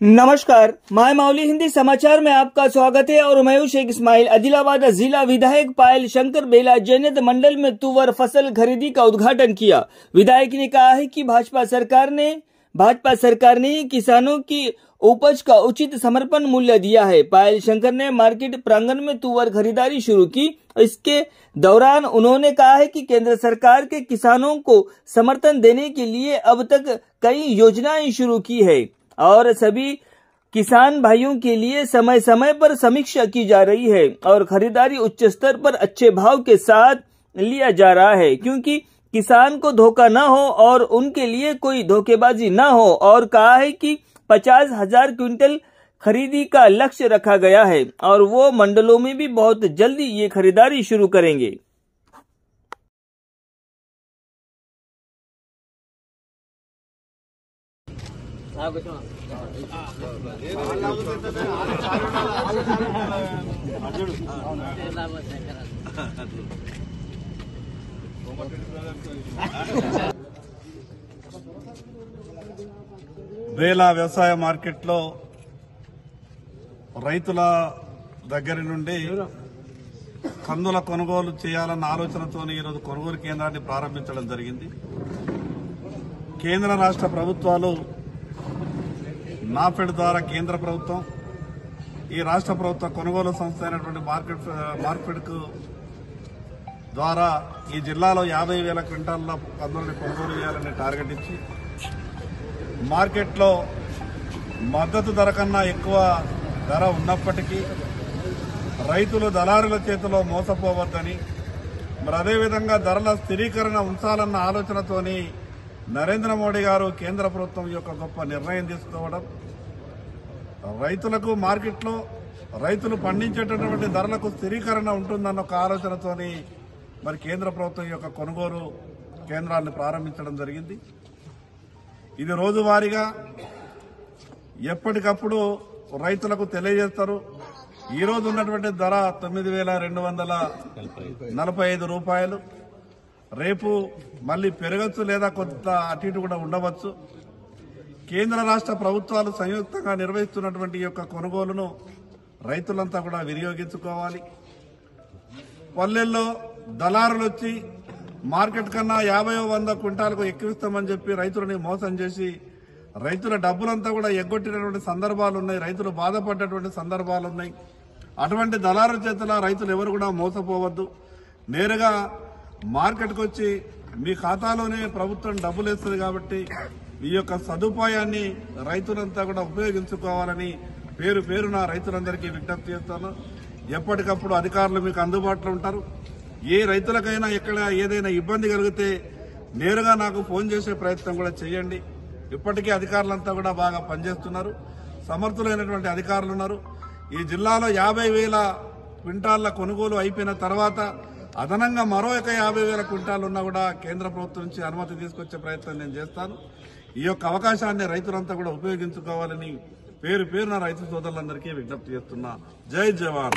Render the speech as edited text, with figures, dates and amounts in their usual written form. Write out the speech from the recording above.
नमस्कार, माय माउली हिंदी समाचार में आपका स्वागत है और मैं हूं शेख इस्माइल। आदिलाबाद जिला विधायक पायल शंकर बेला जैनत मंडल में तुवर फसल खरीदी का उद्घाटन किया। विधायक ने कहा है कि भाजपा सरकार ने किसानों की उपज का उचित समर्पण मूल्य दिया है। पायल शंकर ने मार्केट प्रांगण में तुवर खरीदारी शुरू की। इसके दौरान उन्होंने कहा है कि केंद्र सरकार के किसानों को समर्थन देने के लिए अब तक कई योजनाएं शुरू की है और सभी किसान भाइयों के लिए समय समय पर समीक्षा की जा रही है और खरीदारी उच्च स्तर पर अच्छे भाव के साथ लिया जा रहा है, क्योंकि किसान को धोखा न हो और उनके लिए कोई धोखेबाजी न हो। और कहा है कि 50,000 क्विंटल खरीदी का लक्ष्य रखा गया है और वो मंडलों में भी बहुत जल्दी ये खरीदारी शुरू करेंगे। బేలా వ్యవసాయ మార్కెట్లో రైతుల దగ్గర నుండి కందుల కొనుగోలు చేయాలన్న ఆలోచనతో ఈరోజు కొనుగోలు కేంద్రాన్ని ప్రారంభించడం జరిగింది. కేంద్ర రాష్ట్ర ప్రభుత్వాలు నాఫెడ్ ద్వారా కేంద్ర ప్రభుత్వం ఈ రాష్ట్ర ప్రభుత్వ కొనుగోలు సంస్థ అయినటువంటి మార్కెట్ ద్వారా ఈ జిల్లాలో 50,000 క్వింటాల కందులని కొనుగోలు చేయాలని టార్గెట్ ఇచ్చి మార్కెట్లో మద్దతు ధర కన్నా ఎక్కువ ధర ఉన్నప్పటికీ రైతులు దళారుల చేతిలో మోసపోవద్దని, మరి అదేవిధంగా ధరల స్థిరీకరణ ఉంచాలన్న ఆలోచనతోని నరేంద్ర మోడీ గారు కేంద్ర ప్రభుత్వం యొక్క గొప్ప నిర్ణయం తీసుకోవడం, రైతులకు మార్కెట్లో రైతులు పండించేటటువంటి ధరలకు స్థిరీకరణ ఉంటుందన్న ఒక ఆలోచనతోని మరి కేంద్ర ప్రభుత్వం యొక్క కొనుగోలు కేంద్రాన్ని ప్రారంభించడం జరిగింది. ఇది రోజువారీగా ఎప్పటికప్పుడు రైతులకు తెలియజేస్తారు. ఈ రోజు ఉన్నటువంటి ధర 9,245 రూపాయలు. రేపు మళ్లీ పెరగచ్చు లేదా కొంత అటు ఇటు కూడా ఉండవచ్చు. కేంద్ర రాష్ట్ర ప్రభుత్వాలు సంయుక్తంగా నిర్వహిస్తున్నటువంటి ఈ యొక్క కొనుగోలును రైతులంతా కూడా వినియోగించుకోవాలి. పల్లెల్లో దళారులు వచ్చి మార్కెట్ కన్నా 50-100 క్వింటాలకు ఎక్కువిస్తామని చెప్పి రైతులని మోసం చేసి రైతుల డబ్బులంతా కూడా ఎగ్గొట్టినటువంటి సందర్భాలు ఉన్నాయి. రైతులు బాధపడ్డటువంటి సందర్భాలు ఉన్నాయి. అటువంటి దళారుల చేతుల రైతులు ఎవరు కూడా మోసపోవద్దు. నేరుగా మార్కెట్కి వచ్చి మీ ఖాతాలోనే ప్రభుత్వం డబ్బులు వేస్తుంది కాబట్టి ఈ యొక్క సదుపాయాన్ని రైతులంతా కూడా ఉపయోగించుకోవాలని పేరున రైతులందరికీ విజ్ఞప్తి చేస్తాను. ఎప్పటికప్పుడు అధికారులు మీకు అందుబాటులో ఉంటారు. ఏ రైతులకైనా ఎక్కడ ఏదైనా ఇబ్బంది కలిగితే నేరుగా నాకు ఫోన్ చేసే ప్రయత్నం కూడా చేయండి. ఇప్పటికీ అధికారులంతా కూడా బాగా పనిచేస్తున్నారు. సమర్థులైనటువంటి అధికారులు ఉన్నారు. ఈ జిల్లాలో 50,000 క్వింటాళ్ల కొనుగోలు అయిపోయిన తర్వాత అదనంగా మరో 50,000 క్వింటాలు ఉన్నా కూడా కేంద్ర ప్రభుత్వం నుంచి అనుమతి తీసుకొచ్చే ప్రయత్నం నేను చేస్తాను. ఈ యొక్క అవకాశాన్ని రైతులంతా కూడా ఉపయోగించుకోవాలని పేరున రైతు సోదరులందరికీ విజ్ఞప్తి చేస్తున్నా. జై జవాన్.